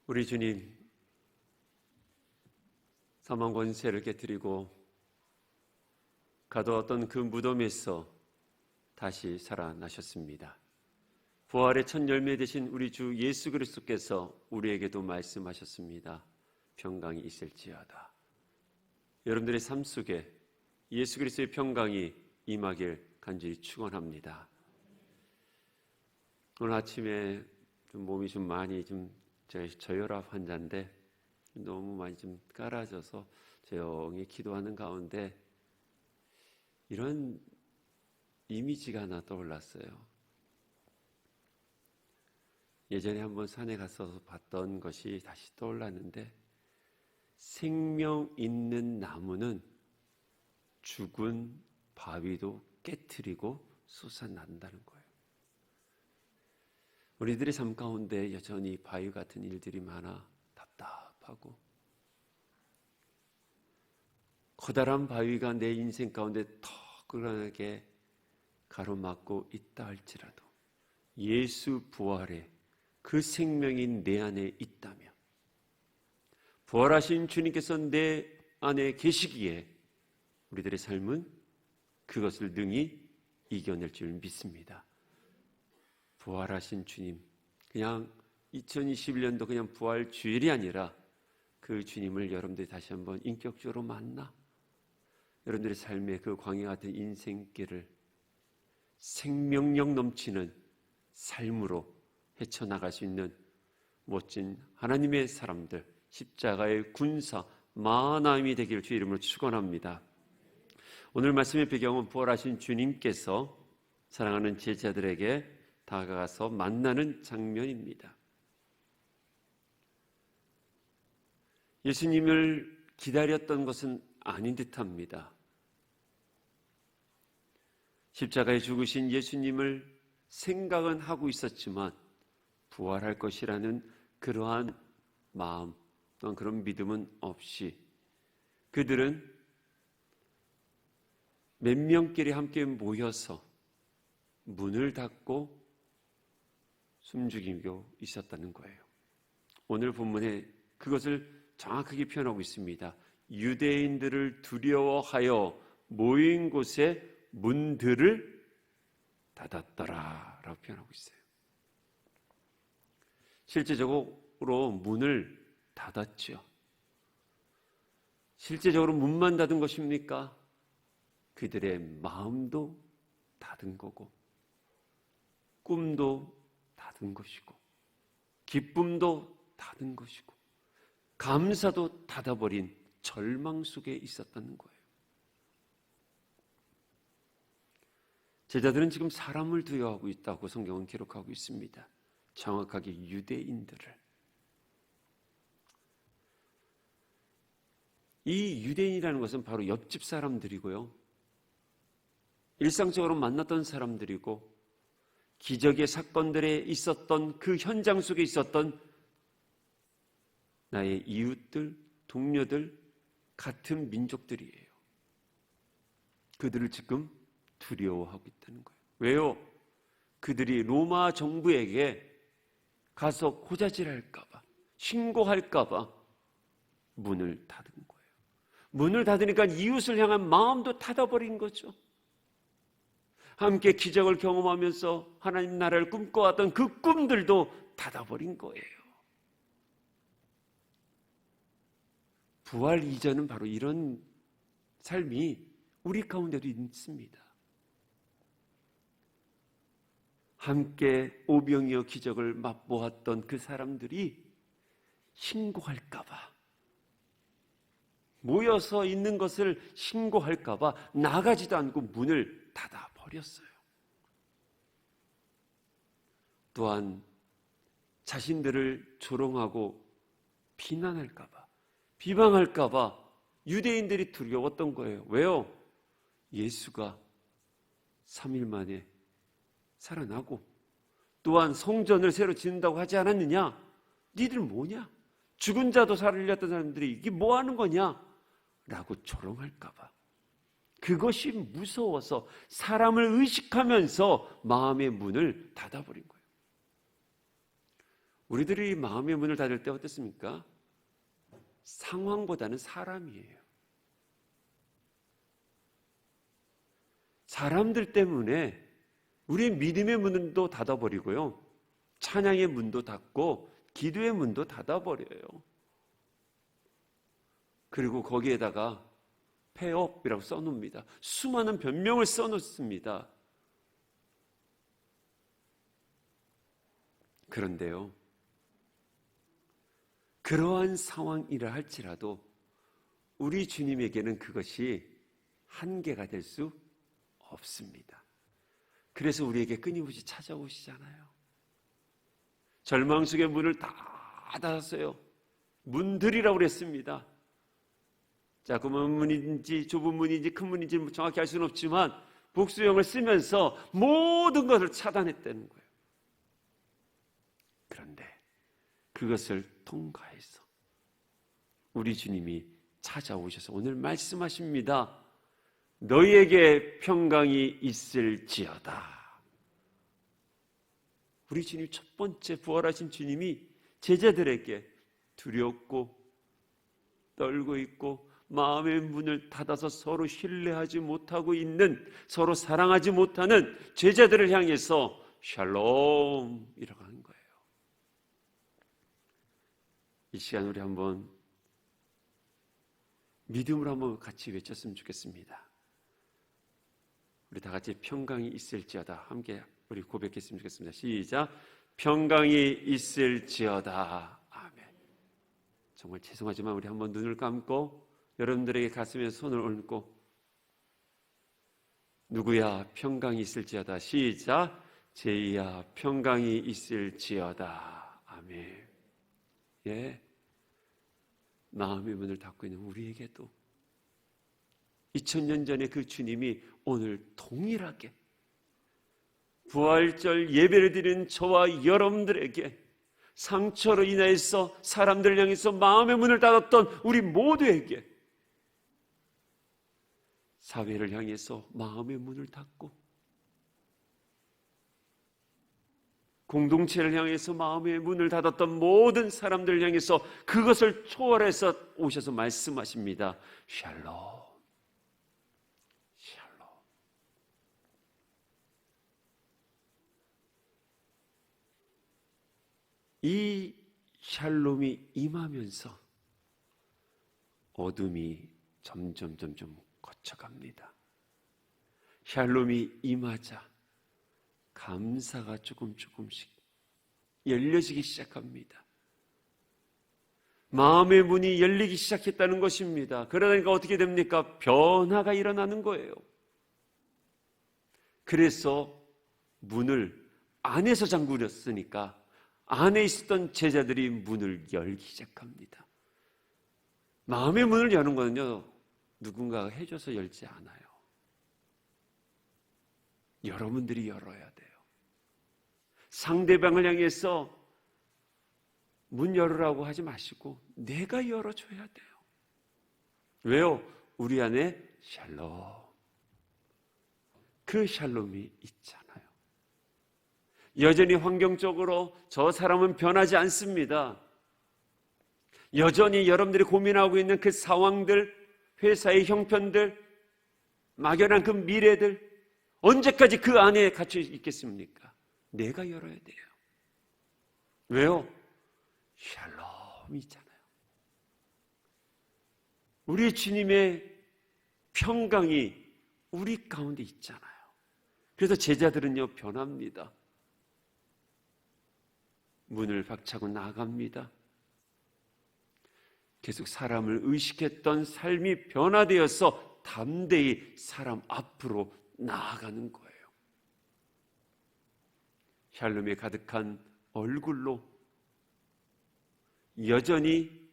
우리 주님, 사망 권세를 깨뜨리고 가두었던 그 무덤에서 다시 살아나셨습니다. 부활의 첫 열매 되신 우리 주 예수 그리스도께서 우리에게도 말씀하셨습니다. 평강이 있을지어다. 여러분들의 삶 속에 예수 그리스도의 평강이 임하길 간절히 축원합니다. 오늘 아침에 좀 몸이 좀 많이 저혈압 환자인데 너무 많이 좀 깔아져서 조용히 기도하는 가운데 이런 이미지가 하나 떠올랐어요. 예전에 한번 산에 가서 봤던 것이 다시 떠올랐는데, 생명 있는 나무는 죽은 바위도 깨트리고 솟아난다는 거예요. 우리들의 삶 가운데 여전히 바위 같은 일들이 많아 답답하고, 커다란 바위가 내 인생 가운데 터글하게 가로막고 있다 할지라도 예수 부활의 그 생명이 내 안에 있다면, 부활하신 주님께서 내 안에 계시기에 우리들의 삶은 그것을 능히 이겨낼 줄 믿습니다. 부활하신 주님, 그냥 2021년도 그냥 부활 주일이 아니라 그 주님을 여러분들이 다시 한번 인격적으로 만나 여러분들의 삶의 그 광야 같은 인생길을 생명력 넘치는 삶으로 헤쳐나갈 수 있는 멋진 하나님의 사람들, 십자가의 군사 마하나임이 되기를 주의 이름으로 축원합니다. 오늘 말씀의 배경은 부활하신 주님께서 사랑하는 제자들에게 다가가서 만나는 장면입니다. 예수님을 기다렸던 것은 아닌 듯합니다. 십자가에 죽으신 예수님을 생각은 하고 있었지만 부활할 것이라는 그러한 마음 또는 그런 믿음은 없이 그들은 몇 명끼리 함께 모여서 문을 닫고 숨죽이고 있었다는 거예요. 오늘 본문에 그것을 정확하게 표현하고 있습니다. 유대인들을 두려워하여 모인 곳에 문들을 닫았더라 라고 표현하고 있어요. 실제적으로 문을 닫았죠. 실제적으로 문만 닫은 것입니까? 그들의 마음도 닫은 거고, 꿈도 닫은 것이고, 기쁨도 닫은 것이고, 감사도 닫아버린 절망 속에 있었다는 거예요. 제자들은 지금 사람을 두려워하고 있다고 성경은 기록하고 있습니다. 정확하게 유대인들을. 이 유대인이라는 것은 바로 옆집 사람들이고요, 일상적으로 만났던 사람들이고, 기적의 사건들에 있었던 그 현장 속에 있었던 나의 이웃들, 동료들, 같은 민족들이에요. 그들을 지금 두려워하고 있다는 거예요. 왜요? 그들이 로마 정부에게 가서 고자질할까봐, 신고할까봐 문을 닫은 거예요. 문을 닫으니까 이웃을 향한 마음도 닫아버린 거죠. 함께 기적을 경험하면서 하나님 나라를 꿈꿔왔던 그 꿈들도 닫아버린 거예요. 부활 이전은 바로 이런 삶이 우리 가운데도 있습니다. 함께 오병이어 기적을 맛보았던 그 사람들이 신고할까봐, 모여서 있는 것을 신고할까봐 나가지도 않고 문을 닫아버렸어요. 또한 자신들을 조롱하고 비난할까봐, 비방할까봐 유대인들이 두려웠던 거예요. 왜요? 예수가 3일 만에 살아나고 또한 성전을 새로 짓는다고 하지 않았느냐? 니들 뭐냐? 죽은 자도 살렸던 사람들이 이게 뭐 하는 거냐? 라고 조롱할까봐, 그것이 무서워서 사람을 의식하면서 마음의 문을 닫아버린 거예요. 우리들이 마음의 문을 닫을 때 어떻습니까? 상황보다는 사람이에요. 사람들 때문에 우리의 믿음의 문도 닫아버리고요, 찬양의 문도 닫고 기도의 문도 닫아버려요. 그리고 거기에다가 폐업이라고 써놓습니다. 수많은 변명을 써놓습니다. 그런데요, 그러한 상황이라 할지라도 우리 주님에게는 그것이 한계가 될 수 없습니다. 그래서 우리에게 끊임없이 찾아오시잖아요. 절망 속의 문을 다 닫았어요. 문들이라고 그랬습니다. 작은 문인지 좁은 문인지 큰 문인지 정확히 알 수는 없지만 복수형을 쓰면서 모든 것을 차단했다는 거예요. 그런데 그것을 통과해서 우리 주님이 찾아오셔서 오늘 말씀하십니다. 너희에게 평강이 있을지어다. 우리 주님, 첫 번째 부활하신 주님이 제자들에게 두렵고 떨고 있고 마음의 문을 닫아서 서로 신뢰하지 못하고 있는, 서로 사랑하지 못하는 제자들을 향해서 샬롬이라고 하는 거예요. 이 시간 우리 한번 믿음으로 한번 같이 외쳤으면 좋겠습니다. 우리 다 같이 평강이 있을지어다 함께 우리 고백했으면 좋겠습니다. 시작. 평강이 있을지어다. 아멘. 정말 죄송하지만 우리 한번 눈을 감고 여러분들에게 가슴에 손을 얹고 누구야 평강이 있을지어다. 시작. 제이야 평강이 있을지어다. 아멘. 예, 마음의 문을 닫고 있는 우리에게도 2000년 전에 그 주님이 오늘 동일하게 부활절 예배를 드리는 저와 여러분들에게 상처로 인해서 사람들을 향해서 마음의 문을 닫았던 우리 모두에게 사회를 향해서 마음의 문을 닫고 공동체를 향해서 마음의 문을 닫았던 모든 사람들을 향해서 그것을 초월해서 오셔서 말씀하십니다. 샬롬. 샬롬. 이 샬롬이 임하면서 어둠이 점점 거쳐갑니다. 샬롬이 임하자 감사가 조금씩 열려지기 시작합니다. 마음의 문이 열리기 시작했다는 것입니다. 그러니까 어떻게 됩니까? 변화가 일어나는 거예요. 그래서 문을 안에서 잠그렸으니까 안에 있었던 제자들이 문을 열기 시작합니다. 마음의 문을 여는 거는요, 누군가가 해줘서 열지 않아요. 여러분들이 열어야 돼요. 상대방을 향해서 문 열으라고 하지 마시고 내가 열어줘야 돼요. 왜요? 우리 안에 샬롬, 그 샬롬이 있잖아요. 여전히 환경적으로 저 사람은 변하지 않습니다. 여전히 여러분들이 고민하고 있는 그 상황들, 회사의 형편들, 막연한 그 미래들, 언제까지 그 안에 갇혀 있겠습니까? 내가 열어야 돼요. 왜요? 샬롬이 있잖아요. 우리 주님의 평강이 우리 가운데 있잖아요. 그래서 제자들은요, 변합니다. 문을 박차고 나갑니다. 계속 사람을 의식했던 삶이 변화되어서 담대히 사람 앞으로 나아가는 거예요. 샬롬이 가득한 얼굴로 여전히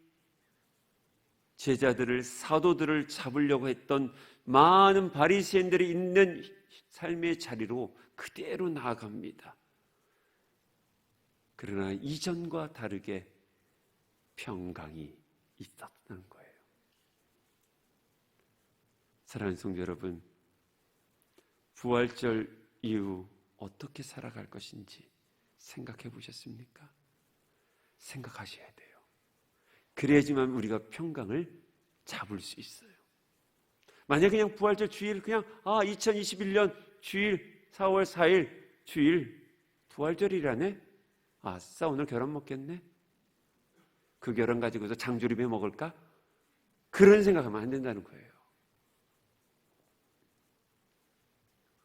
제자들을, 사도들을 잡으려고 했던 많은 바리새인들이 있는 삶의 자리로 그대로 나아갑니다. 그러나 이전과 다르게 평강이 있었던 거예요. 사랑하는 성도 여러분, 부활절 이후 어떻게 살아갈 것인지 생각해 보셨습니까? 생각하셔야 돼요. 그래야지만 우리가 평강을 잡을 수 있어요. 만약 그냥 부활절 주일 그냥 2021년 주일 4월 4일 주일 부활절이라네? 아싸 오늘 계란 먹겠네? 그 계란 가지고서 장조림해 먹을까? 그런 생각하면 안 된다는 거예요.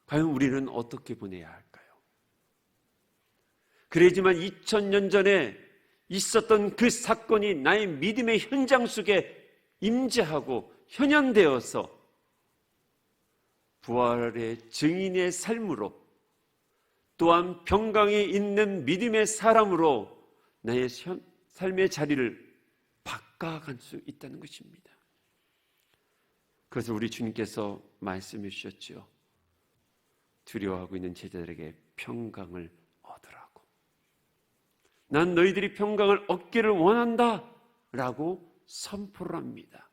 과연 우리는 어떻게 보내야 할까요? 그래야지만 2000년 전에 있었던 그 사건이 나의 믿음의 현장 속에 임재하고 현현되어서 부활의 증인의 삶으로 또한 평강에 있는 믿음의 사람으로 나의 삶의 자리를 바꿔갈 수 있다는 것입니다. 그래서 우리 주님께서 말씀해 주셨죠. 두려워하고 있는 제자들에게 평강을 얻으라고. 난 너희들이 평강을 얻기를 원한다 라고 선포를 합니다.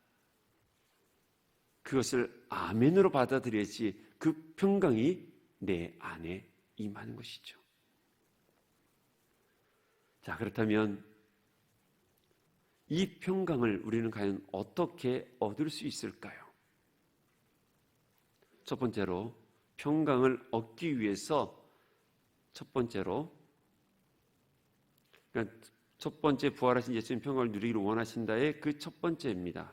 그것을 아멘으로 받아들여야지 그 평강이 내 안에 임하는 것이죠. 자, 그렇다면 이 평강을 우리는 과연 어떻게 얻을 수 있을까요? 첫 번째로 평강을 얻기 위해서 첫 번째 부활하신 예수님 평강을 누리기를 원하신다의 그 첫 번째입니다.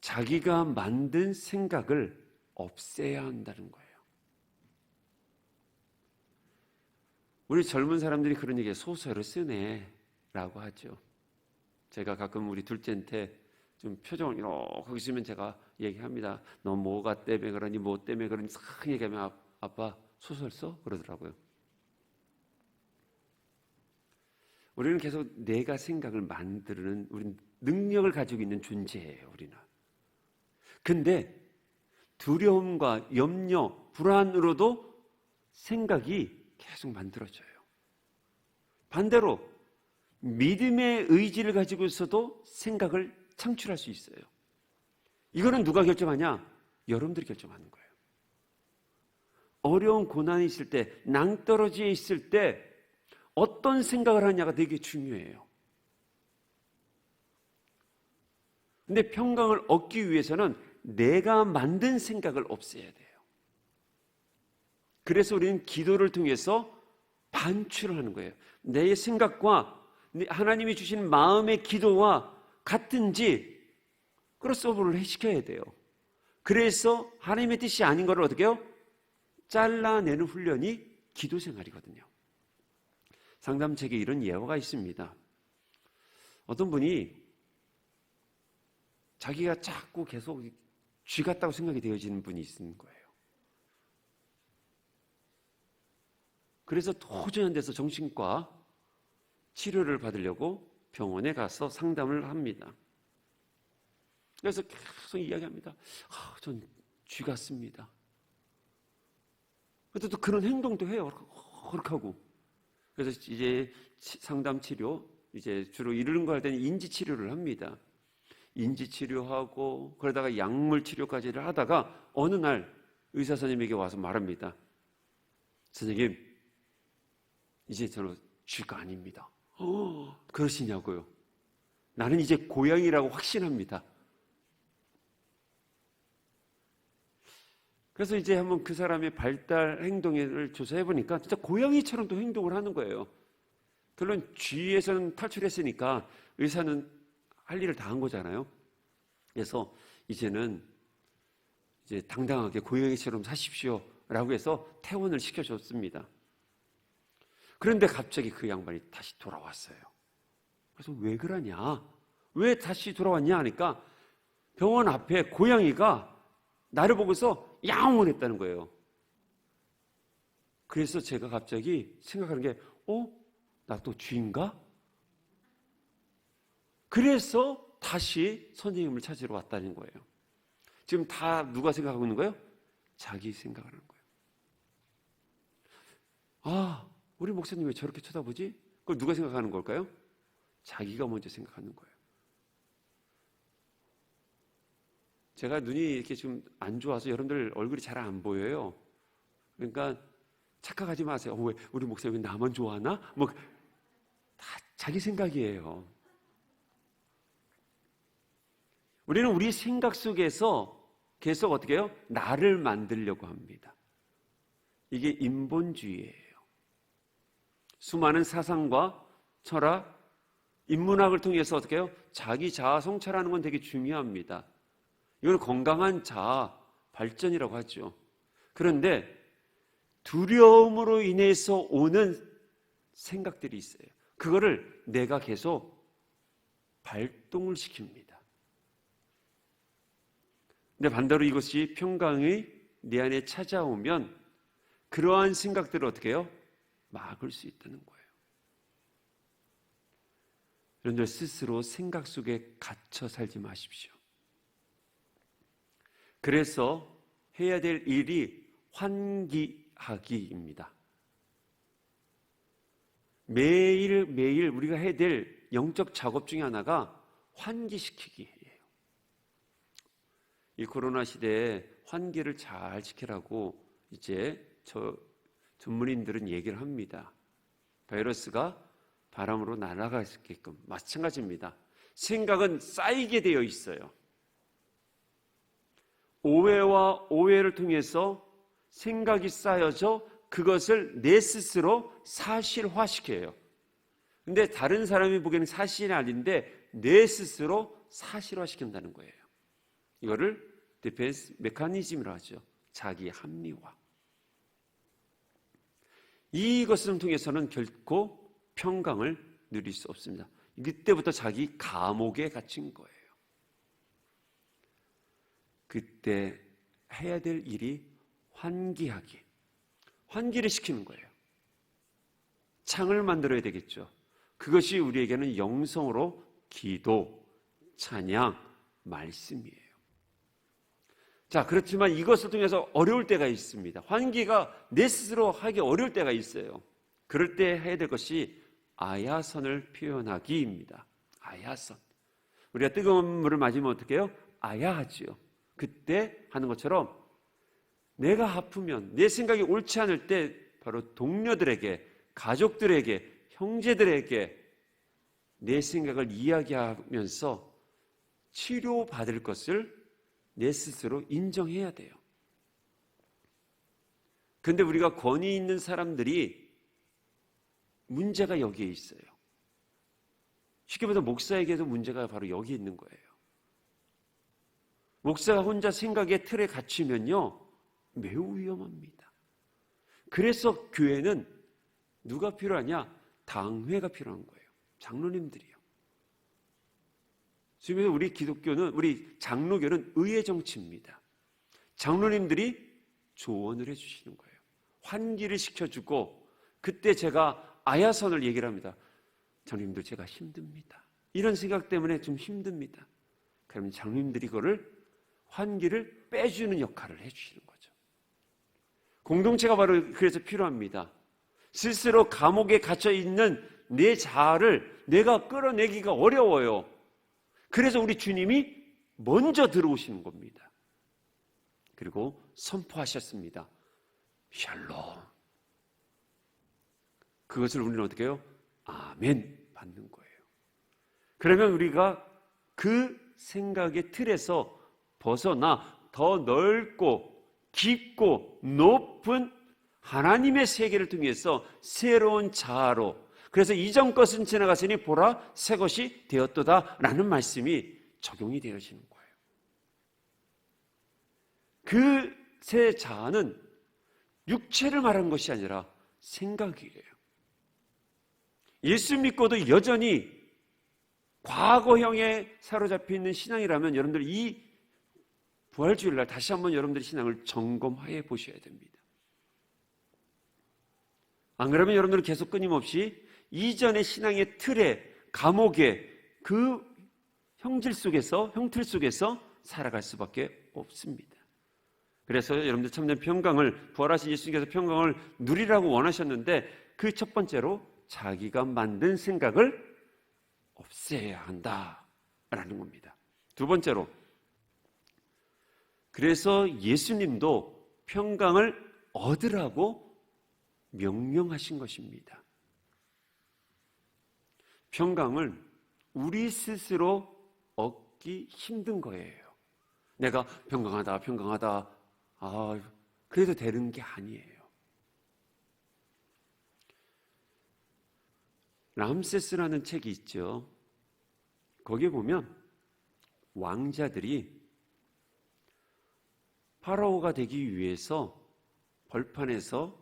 자기가 만든 생각을 없애야 한다는 거예요. 우리 젊은 사람들이 그런 얘기에 소설을 쓰네 라고 하죠. 제가 가끔 우리 둘째한테 좀 표정을 이렇게 있으면 제가 얘기합니다. 너 뭐가 때문에 그러니 뭐 때문에 그러니 싹 얘기하면 아빠 소설 써? 그러더라고요. 우리는 계속 내가 생각을 만드는 우리 능력을 가지고 있는 존재예요. 우리는. 근데 두려움과 염려, 불안으로도 생각이 계속 만들어져요. 반대로 믿음의 의지를 가지고 있어도 생각을 창출할 수 있어요. 이거는 누가 결정하냐? 여러분들이 결정하는 거예요. 어려운 고난이 있을 때, 낭떠러지에 있을 때 어떤 생각을 하냐가 되게 중요해요. 근데 평강을 얻기 위해서는 내가 만든 생각을 없애야 돼요. 그래서 우리는 기도를 통해서 반출을 하는 거예요. 내 생각과 하나님이 주신 마음의 기도와 같은지 크로스오버를 시켜야 돼요. 그래서 하나님의 뜻이 아닌 걸 어떻게 해요? 잘라내는 훈련이 기도 생활이거든요. 상담책에 이런 예화가 있습니다. 어떤 분이 자기가 자꾸 계속 쥐 같다고 생각이 되어지는 분이 있는 거예요. 그래서 도저히 안 돼서 정신과 치료를 받으려고 병원에 가서 상담을 합니다. 그래서 계속 이야기합니다. 전 쥐 같습니다. 그래도 또 그런 행동도 해요. 그렇게 하고. 그래서 이제 상담 치료, 이제 주로 이런 거 할 때는 인지 치료를 합니다. 인지 치료하고 그러다가 약물 치료까지를 하다가 어느 날 의사 선생님에게 와서 말합니다. 선생님, 이제 저는 쥐가 아닙니다. 그러시냐고요? 나는 이제 고양이라고 확신합니다. 그래서 이제 한번 그 사람의 발달 행동을 조사해 보니까 진짜 고양이처럼 또 행동을 하는 거예요. 물론 쥐에서는 탈출했으니까 의사는 할 일을 다 한 거잖아요. 그래서 이제는 이제 당당하게 고양이처럼 사십시오라고 해서 퇴원을 시켜줬습니다. 그런데 갑자기 그 양반이 다시 돌아왔어요. 그래서 왜 그러냐? 왜 다시 돌아왔냐 하니까 병원 앞에 고양이가 나를 보고서 야옹을 했다는 거예요. 그래서 제가 갑자기 생각하는 게 나 또 쥐인가? 그래서 다시 선생님을 찾으러 왔다는 거예요. 지금 다 누가 생각하고 있는 거예요? 자기 생각하는 거예요. 우리 목사님 왜 저렇게 쳐다보지? 그걸 누가 생각하는 걸까요? 자기가 먼저 생각하는 거예요. 제가 눈이 이렇게 좀 안 좋아서 여러분들 얼굴이 잘 안 보여요. 그러니까 착각하지 마세요. 왜 우리 목사님 나만 좋아하나? 다 자기 생각이에요. 우리는 우리 생각 속에서 계속 어떻게 해요? 나를 만들려고 합니다. 이게 인본주의예요. 수많은 사상과 철학, 인문학을 통해서 어떻게 해요? 자기 자아 성찰하는 건 되게 중요합니다. 이건 건강한 자아 발전이라고 하죠. 그런데 두려움으로 인해서 오는 생각들이 있어요. 그거를 내가 계속 발동을 시킵니다. 근데 반대로 이것이 평강이 내 안에 찾아오면 그러한 생각들을 어떻게 해요? 막을 수 있다는 거예요. 여러분들 스스로 생각 속에 갇혀 살지 마십시오. 그래서 해야 될 일이 환기하기입니다. 매일매일 우리가 해야 될 영적 작업 중에 하나가 환기시키기예요. 이 코로나 시대에 환기를 잘 시키라고 이제 전문인들은 얘기를 합니다. 바이러스가 바람으로 날아가게끔 마찬가지입니다. 생각은 쌓이게 되어 있어요. 오해와 오해를 통해서 생각이 쌓여져 그것을 내 스스로 사실화시켜요. 근데 다른 사람이 보기에는 사실이 아닌데 내 스스로 사실화시킨다는 거예요. 이거를 디펜스 메커니즘이라고 하죠. 자기 합리화. 이것을 통해서는 결코 평강을 누릴 수 없습니다. 이때부터 자기 감옥에 갇힌 거예요. 그때 해야 될 일이 환기하기. 환기를 시키는 거예요. 창을 만들어야 되겠죠. 그것이 우리에게는 영성으로 기도, 찬양, 말씀이에요. 자, 그렇지만 이것을 통해서 어려울 때가 있습니다. 환기가 내 스스로 하기 어려울 때가 있어요. 그럴 때 해야 될 것이 아야선을 표현하기입니다. 아야선. 우리가 뜨거운 물을 맞으면 어떻게 해요? 아야하지요. 그때 하는 것처럼 내가 아프면 내 생각이 옳지 않을 때 바로 동료들에게, 가족들에게, 형제들에게 내 생각을 이야기하면서 치료받을 것을 내 스스로 인정해야 돼요. 근데 우리가 권위 있는 사람들이 문제가 여기에 있어요. 쉽게 말해서 목사에게도 문제가 바로 여기 있는 거예요. 목사가 혼자 생각의 틀에 갇히면요, 매우 위험합니다. 그래서 교회는 누가 필요하냐? 당회가 필요한 거예요. 장로님들이요. 지금 우리 기독교는, 우리 장로교는 의회 정치입니다. 장로님들이 조언을 해주시는 거예요. 환기를 시켜주고, 그때 제가 아야선을 얘기를 합니다. 장로님들 제가 힘듭니다. 이런 생각 때문에 좀 힘듭니다. 그러면 장로님들이 그거를 환기를 빼주는 역할을 해주시는 거죠. 공동체가 바로 그래서 필요합니다. 스스로 감옥에 갇혀있는 내 자아를 내가 끌어내기가 어려워요. 그래서 우리 주님이 먼저 들어오시는 겁니다. 그리고 선포하셨습니다. 샬롬. 그것을 우리는 어떻게 해요? 아멘 받는 거예요. 그러면 우리가 그 생각의 틀에서 벗어나 더 넓고 깊고 높은 하나님의 세계를 통해서 새로운 자아로, 그래서 이전 것은 지나갔으니 보라 새 것이 되었도다 라는 말씀이 적용이 되어지는 거예요. 그 새 자아는 육체를 말한 것이 아니라 생각이에요. 예수 믿고도 여전히 과거형에 사로잡혀 있는 신앙이라면 여러분들 이 부활주일날 다시 한번 여러분들의 신앙을 점검해 보셔야 됩니다. 안 그러면 여러분들은 계속 끊임없이 이전의 신앙의 틀에, 감옥에, 그 형질 속에서, 형틀 속에서 살아갈 수밖에 없습니다. 그래서 여러분들 참된 평강을, 부활하신 예수님께서 평강을 누리라고 원하셨는데 그 첫 번째로 자기가 만든 생각을 없애야 한다라는 겁니다. 두 번째로, 그래서 예수님도 평강을 얻으라고 명령하신 것입니다. 평강을 우리 스스로 얻기 힘든 거예요. 내가 평강하다, 평강하다, 그래도 되는 게 아니에요. 람세스라는 책이 있죠. 거기에 보면 왕자들이 파라오가 되기 위해서 벌판에서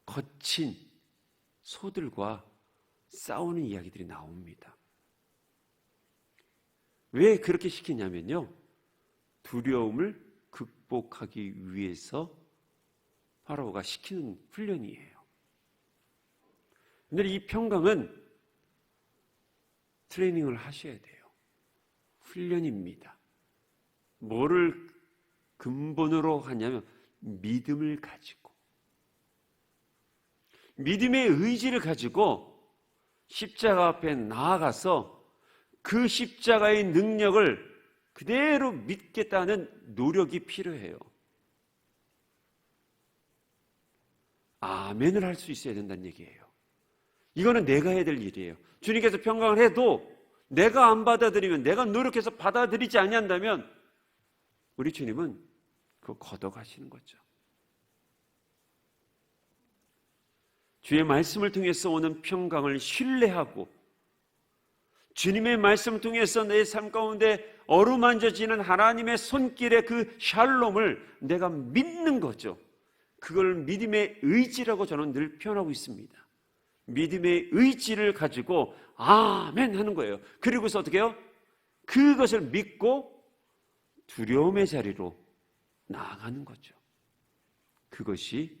거친 소들과 싸우는 이야기들이 나옵니다. 왜 그렇게 시키냐면요, 두려움을 극복하기 위해서 파라오가 시키는 훈련이에요. 근데 이 평강은 트레이닝을 하셔야 돼요. 훈련입니다. 뭐를 근본으로 하냐면 믿음을 가지고, 믿음의 의지를 가지고 십자가 앞에 나아가서 그 십자가의 능력을 그대로 믿겠다는 노력이 필요해요. 아멘을 할 수 있어야 된다는 얘기예요. 이거는 내가 해야 될 일이에요. 주님께서 평강을 해도 내가 안 받아들이면, 내가 노력해서 받아들이지 아니한다면 우리 주님은 그거 걷어가시는 거죠. 주의 말씀을 통해서 오는 평강을 신뢰하고, 주님의 말씀을 통해서 내 삶 가운데 어루만져지는 하나님의 손길의 그 샬롬을 내가 믿는 거죠. 그걸 믿음의 의지라고 저는 늘 표현하고 있습니다. 믿음의 의지를 가지고 아멘 하는 거예요. 그리고서 어떻게 해요? 그것을 믿고 두려움의 자리로 나아가는 거죠. 그것이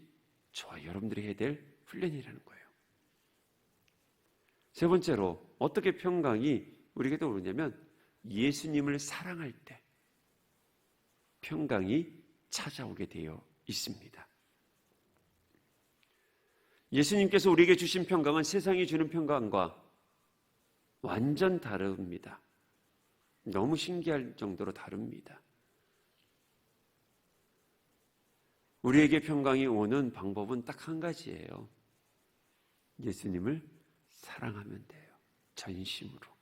저와 여러분들이 해야 될 훈련이라는 거예요. 세 번째로 어떻게 평강이 우리에게 오느냐면, 예수님을 사랑할 때 평강이 찾아오게 되어 있습니다. 예수님께서 우리에게 주신 평강은 세상이 주는 평강과 완전 다릅니다. 너무 신기할 정도로 다릅니다. 우리에게 평강이 오는 방법은 딱 한 가지예요. 예수님을 사랑하면 돼요. 전심으로.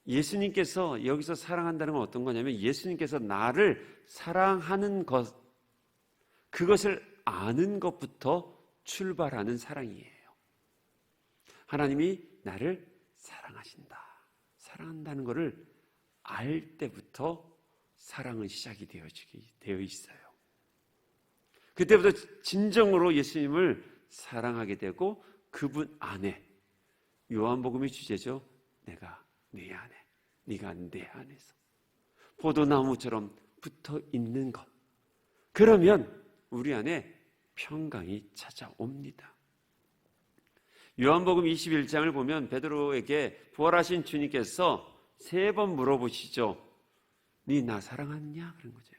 예수님께서 여기서 사랑한다는 건 어떤 거냐면, 예수님께서 나를 사랑하는 것, 그것을 아는 것부터 출발하는 사랑이에요. 하나님이 나를 사랑하신다, 사랑한다는 것을 알 때부터 사랑은 시작이 되어 있어요. 그때부터 진정으로 예수님을 사랑하게 되고, 그분 안에, 요한복음의 주제죠, 내가 내 안에, 네가 내 안에서 포도나무처럼 붙어 있는 것, 그러면 우리 안에 평강이 찾아옵니다. 요한복음 21장을 보면 베드로에게 부활하신 주님께서 3번 물어보시죠. 네 나 사랑하느냐? 그런 거죠.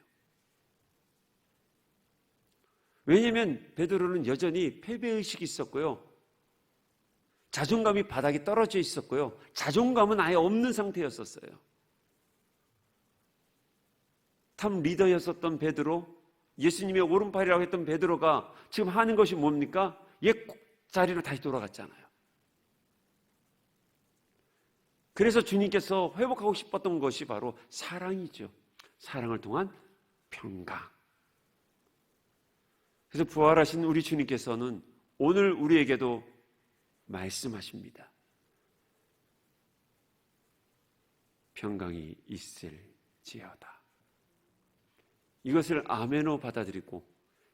왜냐하면 베드로는 여전히 패배의식이 있었고요, 자존감이 바닥에 떨어져 있었고요, 자존감은 아예 없는 상태였었어요. 탑 리더였었던 베드로, 예수님의 오른팔이라고 했던 베드로가 지금 하는 것이 뭡니까? 옛 자리로 다시 돌아갔잖아요. 그래서 주님께서 회복하고 싶었던 것이 바로 사랑이죠. 사랑을 통한 평강. 그래서 부활하신 우리 주님께서는 오늘 우리에게도 말씀하십니다. 평강이 있을지어다. 이것을 아멘으로 받아들이고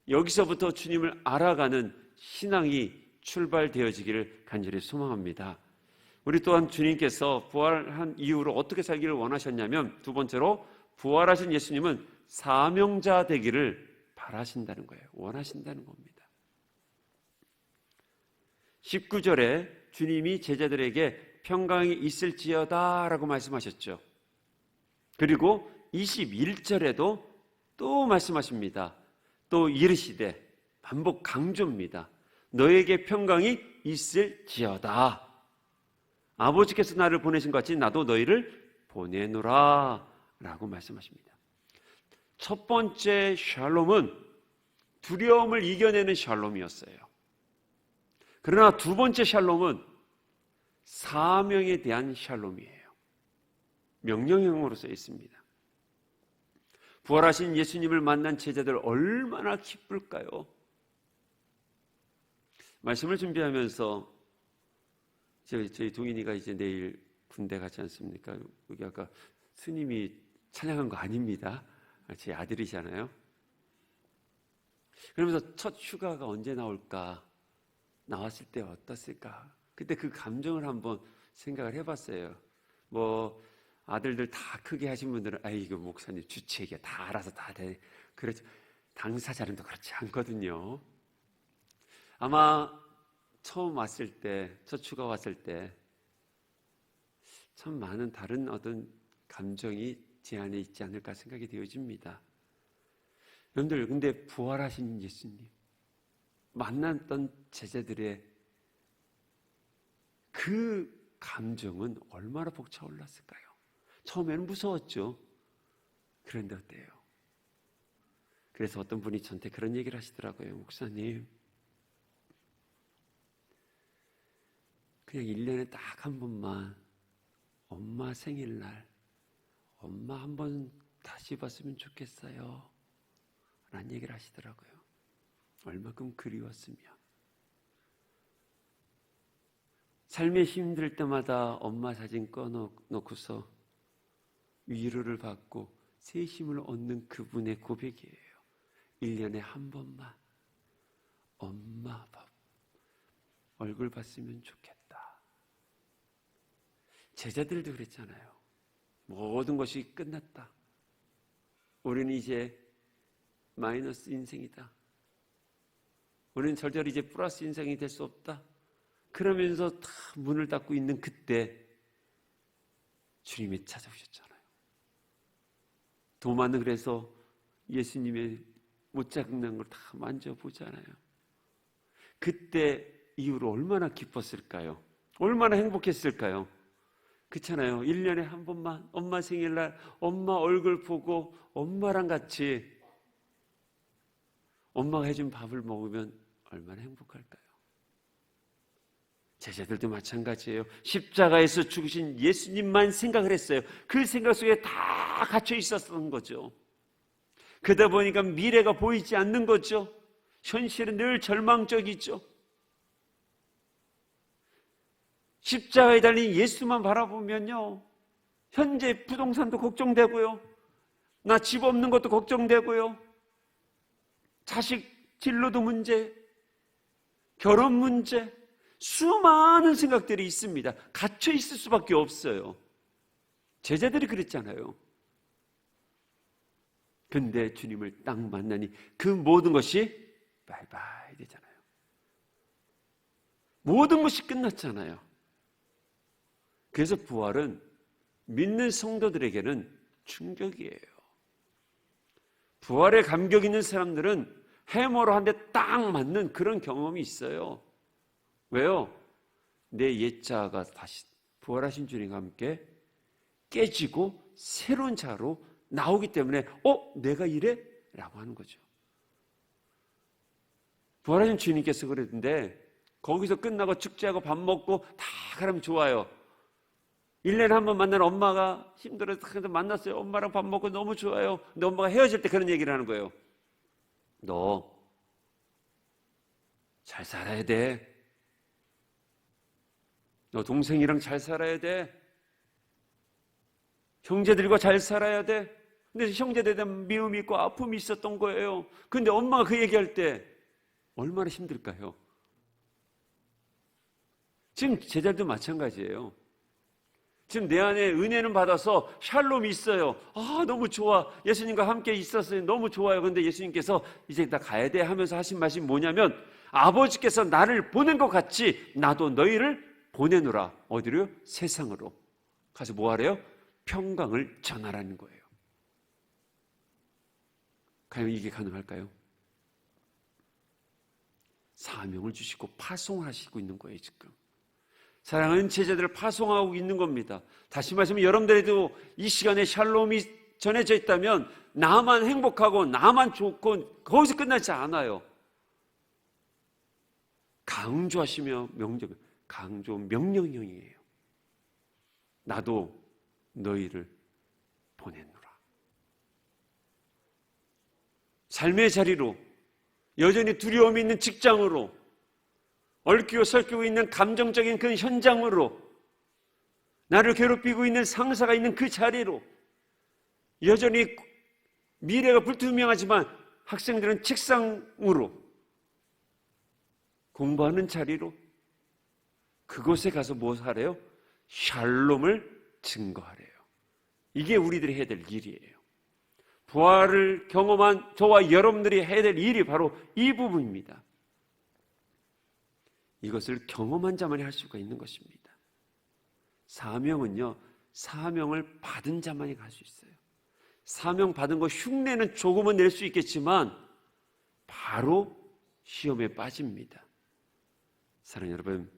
여기서부터 주님을 알아가는 신앙이 출발되어지기를 간절히 소망합니다. 우리 또한 주님께서 부활한 이후로 어떻게 살기를 원하셨냐면, 두 번째로 부활하신 예수님은 사명자 되기를 바라신다는 거예요. 원하신다는 겁니다. 19절에 주님이 제자들에게 평강이 있을지어다 라고 말씀하셨죠. 그리고 21절에도 또 말씀하십니다. 또 이르시되, 반복 강조입니다. 너에게 평강이 있을지어다. 아버지께서 나를 보내신 것 같이 나도 너희를 보내노라 라고 말씀하십니다. 첫 번째 샬롬은 두려움을 이겨내는 샬롬이었어요. 그러나 두 번째 샬롬은 사명에 대한 샬롬이에요. 명령형으로 써 있습니다. 부활하신 예수님을 만난 제자들 얼마나 기쁠까요? 말씀을 준비하면서 저희 동인이가 이제 내일 군대 가지 않습니까? 여기 아까 스님이 찬양한 거 아닙니다. 제 아들이잖아요. 그러면서 첫 휴가가 언제 나올까? 나왔을 때 어떻을까? 그때 그 감정을 한번 생각을 해봤어요. 뭐 아들들 다 크게 하신 분들은 아이고 목사님 주책이야 다 알아서 다 돼. 그렇죠. 당사자는 또 그렇지 않거든요. 아마 처음 왔을 때, 첫 휴가 왔을 때 참 많은 다른 어떤 감정이 제 안에 있지 않을까 생각이 되어집니다. 여러분들, 근데 부활하신 예수님, 만났던 제자들의 그 감정은 얼마나 벅차올랐을까요? 처음에는 무서웠죠. 그런데 어때요? 그래서 어떤 분이 저한테 그런 얘기를 하시더라고요. 목사님, 그냥 1년에 딱 한 번만 엄마 생일날 엄마 한 번 다시 봤으면 좋겠어요 라는 얘기를 하시더라고요. 얼마큼 그리웠으며, 삶에 힘들 때마다 엄마 사진 꺼놓고서 위로를 받고 새 힘을 얻는 그분의 고백이에요. 1년에 한 번만 엄마 얼굴 봤으면 좋겠다. 제자들도 그랬잖아요. 모든 것이 끝났다. 우리는 이제 마이너스 인생이다. 우리는 절대로 이제 플러스 인생이 될 수 없다. 그러면서 다 문을 닫고 있는 그때 주님이 찾아오셨잖아요. 도마는 그래서 예수님의 못자국난 걸 다 만져보잖아요. 그때 이후로 얼마나 기뻤을까요? 얼마나 행복했을까요? 그렇잖아요. 1년에 한 번만 엄마 생일날 엄마 얼굴 보고 엄마랑 같이 엄마가 해준 밥을 먹으면 얼마나 행복할까요? 제자들도 마찬가지예요. 십자가에서 죽으신 예수님만 생각을 했어요. 그 생각 속에 다 갇혀 있었던 거죠. 그러다 보니까 미래가 보이지 않는 거죠. 현실은 늘 절망적이죠. 십자가에 달린 예수만 바라보면요, 현재 부동산도 걱정되고요, 나 집 없는 것도 걱정되고요, 자식 진로도 문제, 결혼 문제, 수많은 생각들이 있습니다. 갇혀 있을 수밖에 없어요. 제자들이 그랬잖아요. 근데 주님을 딱 만나니 그 모든 것이 바이바이 되잖아요. 모든 것이 끝났잖아요. 그래서 부활은 믿는 성도들에게는 충격이에요. 부활에 감격 있는 사람들은 해머로 한 대 딱 맞는 그런 경험이 있어요. 왜요? 내 옛자가 다시 부활하신 주님과 함께 깨지고 새로운 자로 나오기 때문에 내가 이래? 라고 하는 거죠. 부활하신 주님께서 그랬는데 거기서 끝나고 축제하고 밥 먹고 다 가면 좋아요. 1년에 한 번 만나는 엄마가 힘들어서 만났어요. 엄마랑 밥 먹고 너무 좋아요. 근데 엄마가 헤어질 때 그런 얘기를 하는 거예요. 너 잘 살아야 돼. 너 동생이랑 잘 살아야 돼. 형제들과 잘 살아야 돼. 근데 형제들에 대한 미움이 있고 아픔이 있었던 거예요. 근데 엄마가 그 얘기할 때 얼마나 힘들까요? 지금 제자들도 마찬가지예요. 지금 내 안에 은혜는 받아서 샬롬이 있어요. 너무 좋아. 예수님과 함께 있었어요. 너무 좋아요. 그런데 예수님께서 이제 나 가야 돼 하면서 하신 말씀이 뭐냐면, 아버지께서 나를 보낸 것 같이 나도 너희를 보내노라. 어디로요? 세상으로. 가서 뭐 하래요? 평강을 전하라는 거예요. 과연 이게 가능할까요? 사명을 주시고 파송하시고 있는 거예요, 지금. 사랑하는 제자들을 파송하고 있는 겁니다. 다시 말하면 여러분들에도 이 시간에 샬롬이 전해져 있다면 나만 행복하고 나만 좋고 거기서 끝나지 않아요. 강조하시며 강조 명령형이에요. 나도 너희를 보냈노라. 삶의 자리로, 여전히 두려움이 있는 직장으로, 얽히고 설키고 있는 감정적인 그 현장으로, 나를 괴롭히고 있는 상사가 있는 그 자리로, 여전히 미래가 불투명하지만 학생들은 책상으로 공부하는 자리로, 그곳에 가서 무엇 하래요? 샬롬을 증거하래요. 이게 우리들이 해야 될 일이에요. 부활을 경험한 저와 여러분들이 해야 될 일이 바로 이 부분입니다. 이것을 경험한 자만이 할 수가 있는 것입니다. 사명은요, 사명을 받은 자만이 갈 수 있어요. 사명 받은 거 흉내는 조금은 낼 수 있겠지만 바로 시험에 빠집니다. 사랑하는 여러분,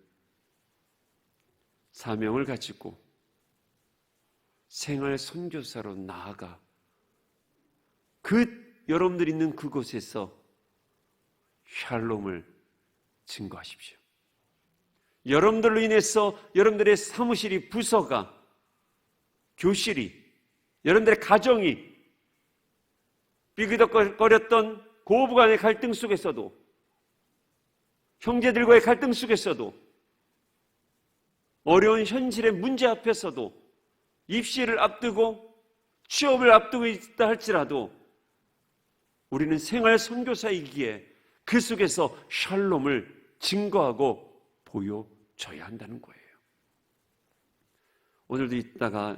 사명을 가지고 생활 선교사로 나아가 여러분들 있는 그곳에서 샬롬을 증거하십시오. 여러분들로 인해서 여러분들의 사무실이, 부서가, 교실이, 여러분들의 가정이 삐그덕거렸던 고부간의 갈등 속에서도, 형제들과의 갈등 속에서도, 어려운 현실의 문제 앞에서도, 입시를 앞두고 취업을 앞두고 있다 할지라도 우리는 생활 선교사이기에 그 속에서 샬롬을 증거하고 보여줘야 한다는 거예요. 오늘도 이따가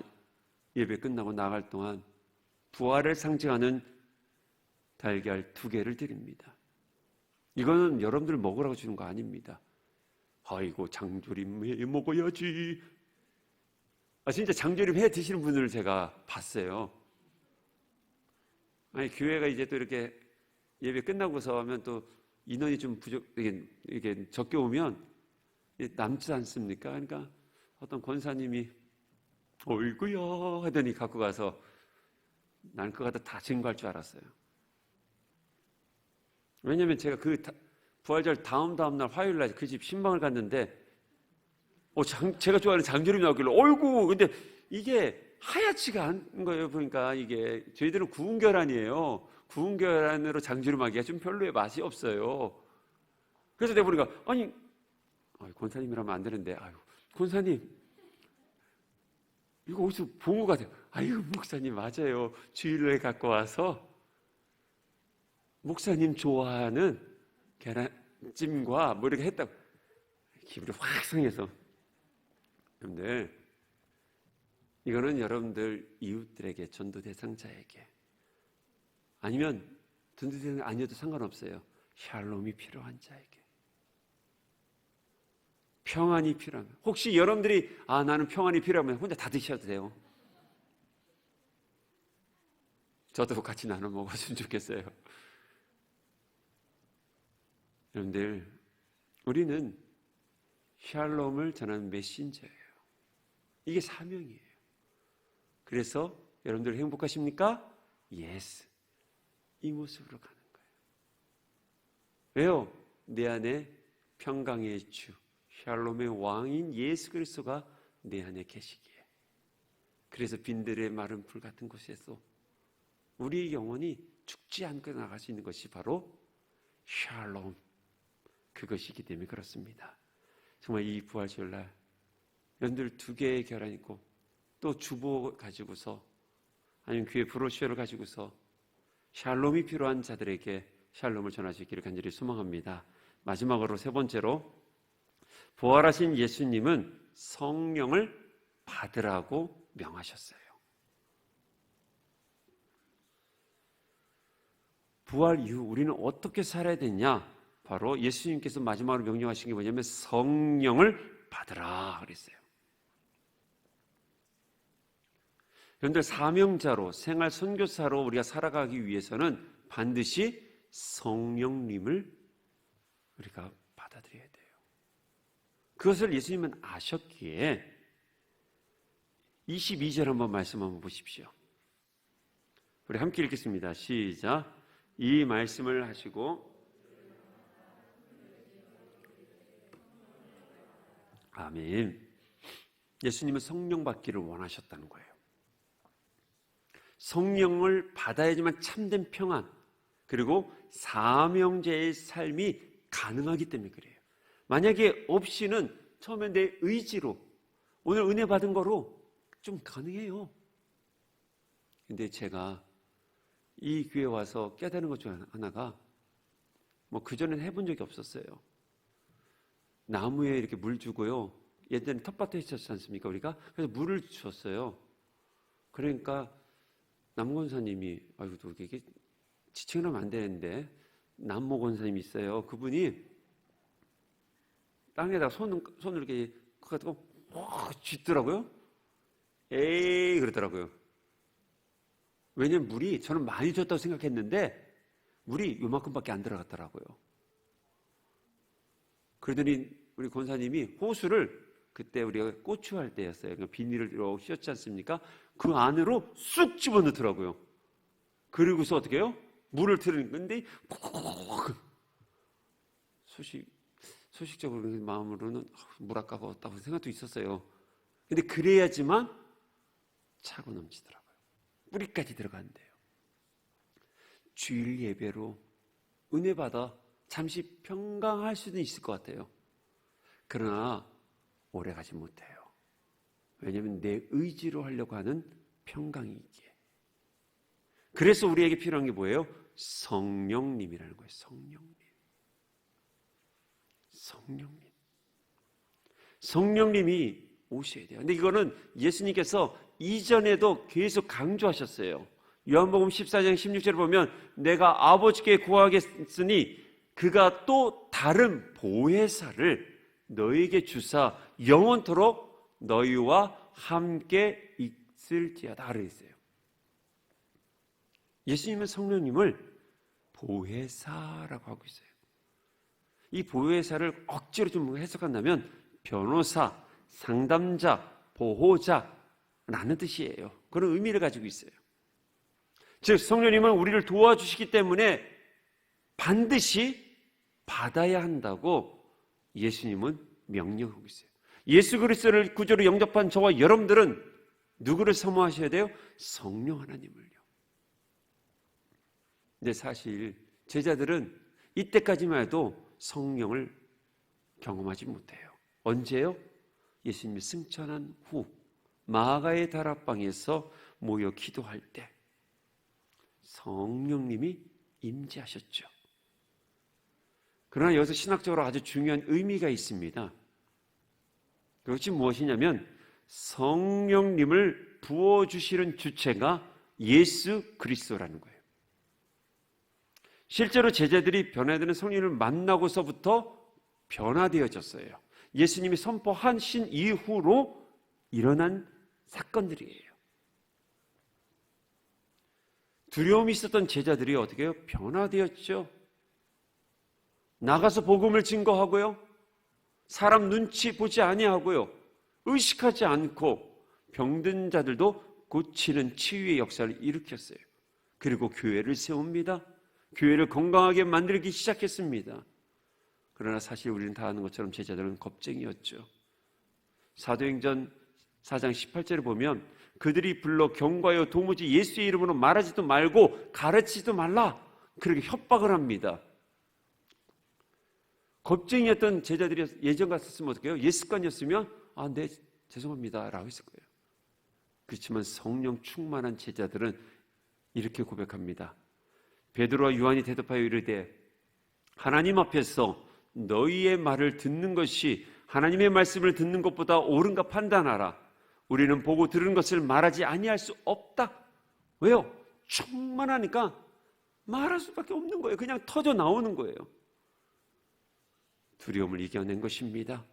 예배 끝나고 나갈 동안 부활을 상징하는 달걀 2개를 드립니다. 이거는 여러분들 먹으라고 주는 거 아닙니다. 아이고, 장조림 회 먹어야지. 진짜 장조림 회 드시는 분들을 제가 봤어요. 아니, 교회가 이제 또 이렇게 예배 끝나고서 하면 또 인원이 좀 이게 적게 오면 남지 않습니까? 그러니까 어떤 권사님이 어이구야 하더니 갖고 가서, 난 그거 갖다 다 증거할 줄 알았어요. 왜냐면 제가 그 부활절 다음 날 화요일 날 그 집 신방을 갔는데 제가 좋아하는 장조림이 나오길래 어이구, 근데 이게 하얗지가 않은 거예요. 보니까 이게 저희들은 구운 계란이에요. 구운 계란으로 장조림 하기가 좀 별로의 맛이 없어요. 그래서 내가 보니까 아니 권사님이라면 안 되는데, 권사님 이거 어디서 본 것 같아요. 아이고, 목사님 맞아요. 주일날 갖고 와서 목사님 좋아하는 계란찜과 뭐 이렇게 했다고. 기분이 확 상해서. 여러분들, 이거는 여러분들 이웃들에게, 전도 대상자에게, 아니면 전도 대상 아니어도 상관없어요. 샬롬이 필요한 자에게, 평안이 필요하면, 혹시 여러분들이 나는 평안이 필요하면 혼자 다 드셔도 돼요. 저도 같이 나눠 먹었으면 좋겠어요. 여러분들, 우리는 샬롬을 전하는 메신저예요. 이게 사명이에요. 그래서 여러분들 행복하십니까? 예스. 이 모습으로 가는 거예요. 왜요? 내 안에 평강의 주, 샬롬의 왕인 예수 그리스도가 내 안에 계시기에. 그래서 빈들의 마른 풀 같은 곳에서 우리의 영혼이 죽지 않고 나갈 수 있는 것이 바로 샬롬, 그것이기 때문에 그렇습니다. 정말 이 부활절날 여러분들 2개의 계란 있고 또 주보 가지고서, 아니면 교회 브로셔를 가지고서 샬롬이 필요한 자들에게 샬롬을 전할 수 있기를 간절히 소망합니다. 마지막으로 3번째로, 부활하신 예수님은 성령을 받으라고 명하셨어요. 부활 이후 우리는 어떻게 살아야 되냐? 바로 예수님께서 마지막으로 명령하신 게 뭐냐면 성령을 받으라 그랬어요. 그런데 사명자로, 생활 선교사로 우리가 살아가기 위해서는 반드시 성령님을 우리가 받아들여야 돼요. 그것을 예수님은 아셨기에 22절 한번 말씀 한번 보십시오. 우리 함께 읽겠습니다. 시작. 이 말씀을 하시고 아멘. 예수님은 성령 받기를 원하셨다는 거예요. 성령을 받아야지만 참된 평안, 그리고 사명자의 삶이 가능하기 때문에 그래요. 만약에 없이는 처음에 내 의지로, 오늘 은혜 받은 거로 좀 가능해요. 근데 제가 이 교회 와서 깨달은 것 중 하나가, 그전엔 해본 적이 없었어요. 나무에 이렇게 물 주고요. 예전에 텃밭에 있었지 않습니까, 우리가? 그래서 물을 주었어요. 그러니까 남 권사님이, 아이고, 또 이게 지칭을 하면 안 되는데, 남모 권사님이 있어요. 그분이 땅에다 손을 이렇게 가지고 쥐더라고요. 에이, 그러더라고요. 왜냐면 물이, 저는 많이 줬다고 생각했는데 물이 요만큼밖에 안 들어갔더라고요. 그러더니 우리 권사님이 호수를, 그때 우리가 고추할 때였어요. 그러니까 비닐을 이렇게 씌웠지 않습니까? 그 안으로 쑥 집어넣더라고요. 그리고서 어떻게 해요? 물을 틀는 건데 소식적으로 마음으로는 물 아까웠다고 생각도 있었어요. 근데 그래야지만 차고 넘치더라고요. 뿌리까지 들어간대요. 주일 예배로 은혜 받아 잠시 평강할 수는 있을 것 같아요. 그러나 오래 가지 못해요. 왜냐하면 내 의지로 하려고 하는 평강이기에. 그래서 우리에게 필요한 게 뭐예요? 성령님이라는 거예요. 성령님이 오셔야 돼요. 근데 이거는 예수님께서 이전에도 계속 강조하셨어요. 요한복음 14장 16절을 보면, 내가 아버지께 구하겠으니 그가 또 다른 보혜사를 너에게 주사 영원토록 너희와 함께 있을지어다 그랬어요. 예수님은 성령님을 보혜사라고 하고 있어요. 이 보혜사를 억지로 좀 해석한다면 변호사, 상담자, 보호자라는 뜻이에요. 그런 의미를 가지고 있어요. 즉 성령님은 우리를 도와주시기 때문에 반드시 받아야 한다고 예수님은 명령하고 있어요. 예수 그리스도를 구주로 영접한 저와 여러분들은 누구를 사모하셔야 돼요? 성령 하나님을요. 근데 사실 제자들은 이때까지만 해도 성령을 경험하지 못해요. 언제요? 예수님이 승천한 후 마가의 다락방에서 모여 기도할 때 성령님이 임재하셨죠. 그러나 여기서 신학적으로 아주 중요한 의미가 있습니다. 그것이 무엇이냐면 성령님을 부어주시는 주체가 예수 그리스도라는 거예요. 실제로 제자들이 변화되는 성령을 만나고서부터 변화되어졌어요. 예수님이 선포하신 이후로 일어난 사건들이에요. 두려움이 있었던 제자들이 어떻게 해요? 변화되었죠. 나가서 복음을 증거하고요. 사람 눈치 보지 아니하고요. 의식하지 않고 병든 자들도 고치는 치유의 역사를 일으켰어요. 그리고 교회를 세웁니다. 교회를 건강하게 만들기 시작했습니다. 그러나 사실 우리는 다 아는 것처럼 제자들은 겁쟁이였죠. 사도행전 4장 18절을 보면 그들이 불러 경고하여 도무지 예수의 이름으로 말하지도 말고 가르치지도 말라, 그렇게 협박을 합니다. 겁쟁이였던 제자들이 예전 같았으면 어떻게 해요? 예습관이었으면 네, 죄송합니다 라고 했을 거예요. 그렇지만 성령 충만한 제자들은 이렇게 고백합니다. 베드로와 요한이 대답하여 이르되 하나님 앞에서 너희의 말을 듣는 것이 하나님의 말씀을 듣는 것보다 옳은가 판단하라. 우리는 보고 들은 것을 말하지 아니할 수 없다. 왜요? 충만하니까 말할 수밖에 없는 거예요. 그냥 터져 나오는 거예요. 두려움을 이겨낸 것입니다.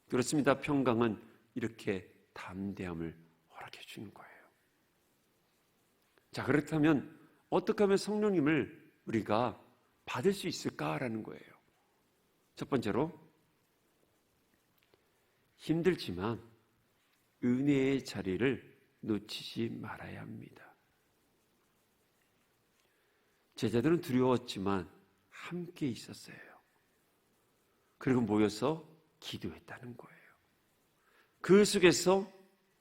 그렇습니다. 평강은 이렇게 담대함을 허락해 주는 거예요. 자, 그렇다면 어떻게 하면 성령님을 우리가 받을 수 있을까라는 거예요. 첫 번째로 힘들지만 은혜의 자리를 놓치지 말아야 합니다. 제자들은 두려웠지만 함께 있었어요. 그리고 모여서 기도했다는 거예요. 그 속에서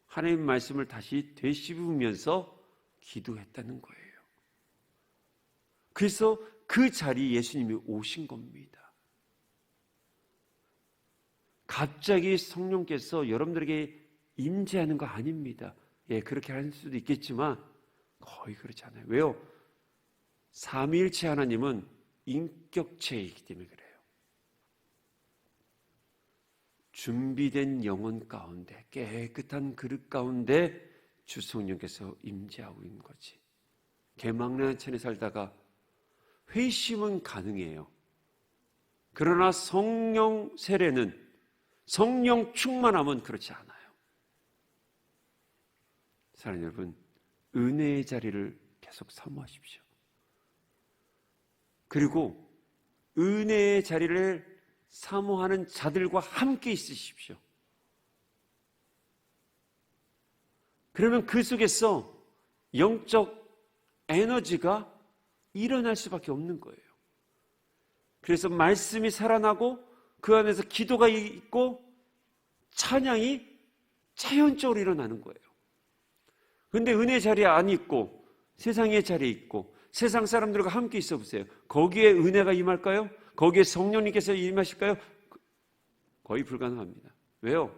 하나님 말씀을 다시 되씹으면서 기도했다는 거예요. 그래서 그 자리에 예수님이 오신 겁니다. 갑자기 성령께서 여러분들에게 임재하는 거 아닙니다. 예, 그렇게 할 수도 있겠지만 거의 그렇지 않아요. 왜요? 삼위일체 하나님은 인격체이기 때문에 그래요. 준비된 영혼 가운데, 깨끗한 그릇 가운데 주 성령께서 임재하고 있는 거지. 개망라한 천에 살다가 회심은 가능해요. 그러나 성령 세례는, 성령 충만함은 그렇지 않아요. 사랑하는 여러분, 은혜의 자리를 계속 사모하십시오. 그리고 은혜의 자리를 사모하는 자들과 함께 있으십시오. 그러면 그 속에서 영적 에너지가 일어날 수밖에 없는 거예요. 그래서 말씀이 살아나고 그 안에서 기도가 있고 찬양이 자연적으로 일어나는 거예요. 그런데 은혜 자리에 안 있고 세상의 자리에 있고 세상 사람들과 함께 있어 보세요. 거기에 은혜가 임할까요? 거기에 성령님께서 임하실까요? 거의 불가능합니다. 왜요?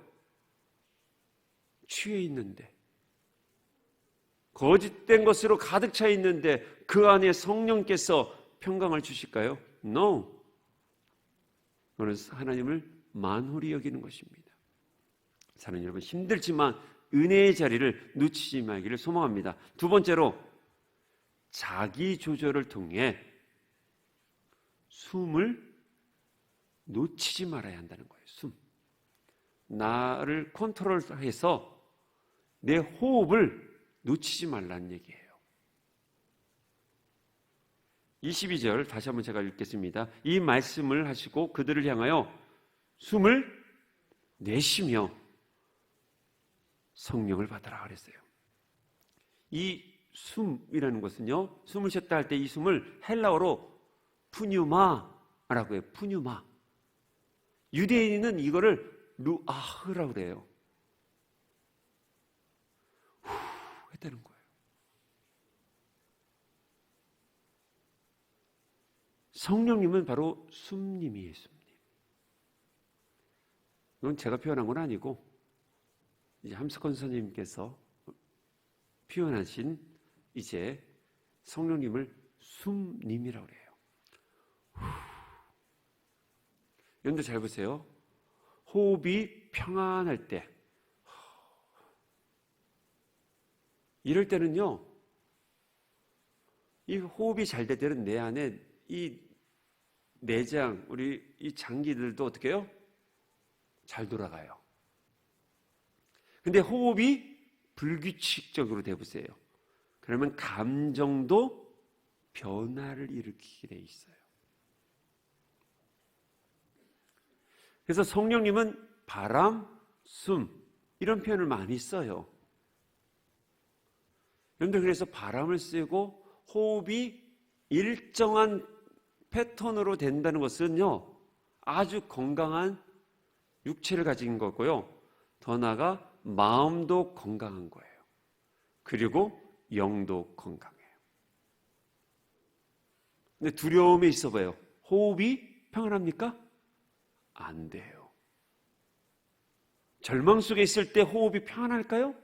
취해 있는데, 거짓된 것으로 가득 차 있는데 그 안에 성령께서 평강을 주실까요? No. 그건 하나님을 만홀히 여기는 것입니다. 사랑하는 여러분, 힘들지만 은혜의 자리를 놓치지 말기를 소망합니다. 두 번째로, 자기 조절을 통해 숨을 놓치지 말아야 한다는 거예요. 숨. 나를 컨트롤해서 내 호흡을 놓치지 말라는 얘기예요. 22절 다시 한번 제가 읽겠습니다. 이 말씀을 하시고 그들을 향하여 숨을 내쉬며 성령을 받아라 그랬어요. 이 숨이라는 것은요, 숨을 쉬었다 할 때 이 숨을 헬라어로 푸뉴마라고 해요. 푸뉴마. 유대인은 이거를 루아흐라고 그래요. 후 했다는 거예요. 성령님은 바로 숨님이에요. 숨님. 이건 제가 표현한 건 아니고 이제 함석헌 선생님께서 표현하신 이제 성령님을 숨님이라고 그래요. 여러분들 잘 보세요. 호흡이 평안할 때, 이럴 때는요, 이 호흡이 잘 될 때는 내 안에 이 내장, 우리 이 장기들도 어떻게 해요? 잘 돌아가요. 근데 호흡이 불규칙적으로 돼보세요. 그러면 감정도 변화를 일으키게 돼 있어요. 그래서 성령님은 바람, 숨 이런 표현을 많이 써요. 그런데 그래서 바람을 쓰고 호흡이 일정한 패턴으로 된다는 것은요, 아주 건강한 육체를 가진 거고요. 더 나아가 마음도 건강한 거예요. 그리고 영도 건강해요. 근데 두려움이 있어 봐요. 호흡이 평안합니까? 안 돼요. 절망 속에 있을 때 호흡이 평안할까요?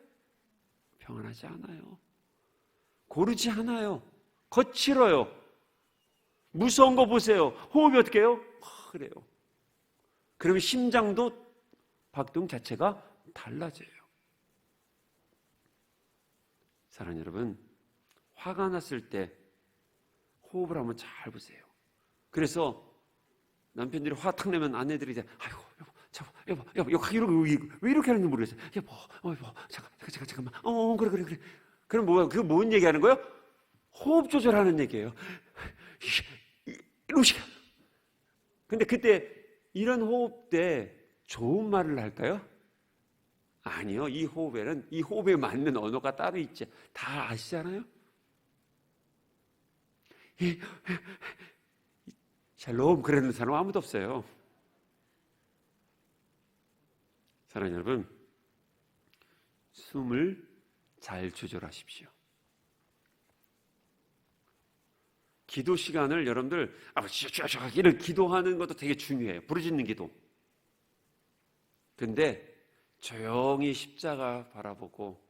평안하지 않아요. 고르지 않아요. 거칠어요. 무서운 거 보세요. 호흡이 어떻게 해요? 그래요. 그러면 심장도 박동 자체가 달라져요. 사랑하는 여러분, 화가 났을 때 호흡을 한번 잘 보세요. 그래서 남편들이 화 탁 내면 아내들이 이제 아이고 여보 이러고 왜 이렇게 하는지 모르겠어요. 여보 잠깐만 그래 그럼 뭐야? 그거 뭔 얘기하는 거예요? 호흡 조절하는 얘기예요. 근데 그때 이런 호흡 때 좋은 말을 할까요? 아니요. 이 호흡에 맞는 언어가 따로 있지. 다 아시잖아요? 샬롬 그러는 사람 아무도 없어요. 사랑하는 여러분, 숨을 잘 조절하십시오. 기도 시간을 여러분들 이를 기도하는 것도 되게 중요해요. 부르짖는 기도. 근데 조용히 십자가 바라보고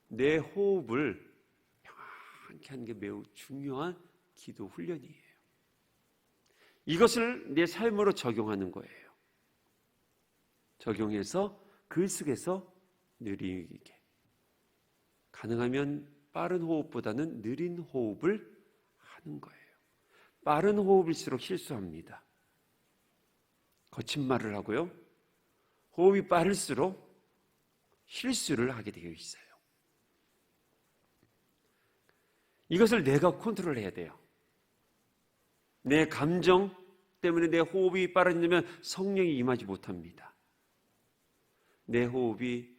내 호흡을 평안케 하는 게 매우 중요한 기도 훈련이에요. 이것을 내 삶으로 적용하는 거예요. 적용해서 그 속에서 느리게, 가능하면 빠른 호흡보다는 느린 호흡을 하는 거예요. 빠른 호흡일수록 실수합니다. 거친 말을 하고요. 호흡이 빠를수록 실수를 하게 되어 있어요. 이것을 내가 컨트롤해야 돼요. 내 감정 때문에 내 호흡이 빠르면 성령이 임하지 못합니다. 내 호흡이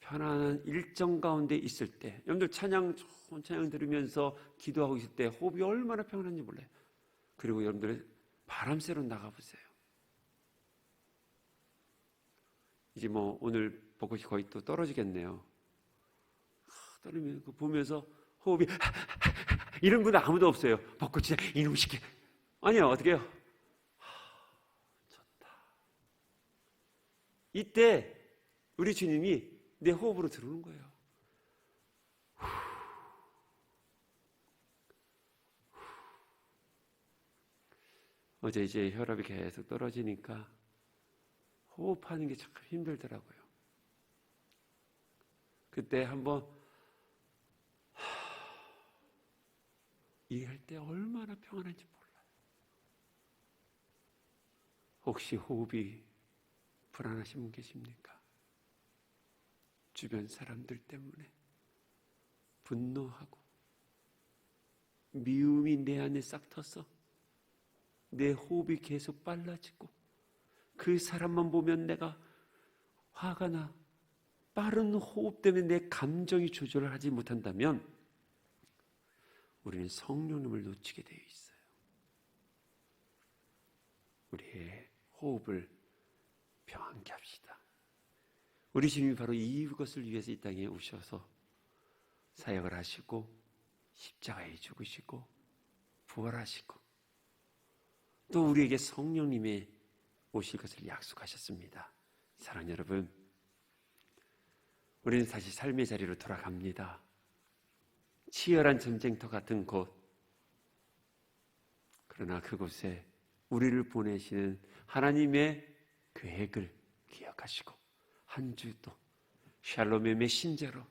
편안한 일정 가운데 있을 때, 여러분들 찬양 들으면서 기도하고 있을 때 호흡이 얼마나 평안한지 몰라요. 그리고 여러분들 바람 쐬러 나가보세요. 이제 뭐 오늘 벚꽃이 거의 또 떨어지겠네요. 떨어지면 보면서 호흡이 이런 분 아무도 없어요. 벚꽃이 이놈 시켜. 아니요, 어떻게 해요? 좋다. 이때 우리 주님이 내 호흡으로 들어오는 거예요. 어제 이제 혈압이 계속 떨어지니까 호흡하는 게 참 힘들더라고요. 그때 한번 일할 때 얼마나 평안한지 몰라요. 혹시 호흡이 불안하신 분 계십니까? 주변 사람들 때문에 분노하고 미움이 내 안에 싹 터서 내 호흡이 계속 빨라지고 그 사람만 보면 내가 화가 나. 빠른 호흡 때문에 내 감정이 조절을 하지 못한다면 우리는 성령님을 놓치게 되어 있어요. 우리의 호흡을 평안케 합시다. 우리 주님이 바로 이것을 위해서 이 땅에 오셔서 사역을 하시고 십자가에 죽으시고 부활하시고 또 우리에게 성령님의 오실 것을 약속하셨습니다. 사랑하는 여러분, 우리는 다시 삶의 자리로 돌아갑니다. 치열한 전쟁터 같은 곳, 그러나 그곳에 우리를 보내시는 하나님의 계획을 기억하시고 한 주도 샬롬의 메신저로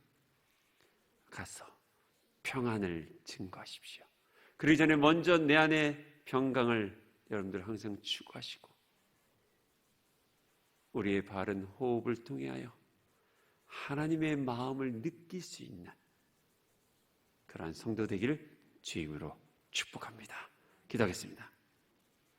가서 평안을 증거하십시오. 그러기 전에 먼저 내 안에 평강을 여러분들 항상 추구하시고 우리의 바른 호흡을 통하여 하나님의 마음을 느낄 수 있는 그러한 성도 되기를 주임으로 축복합니다. 기도하겠습니다.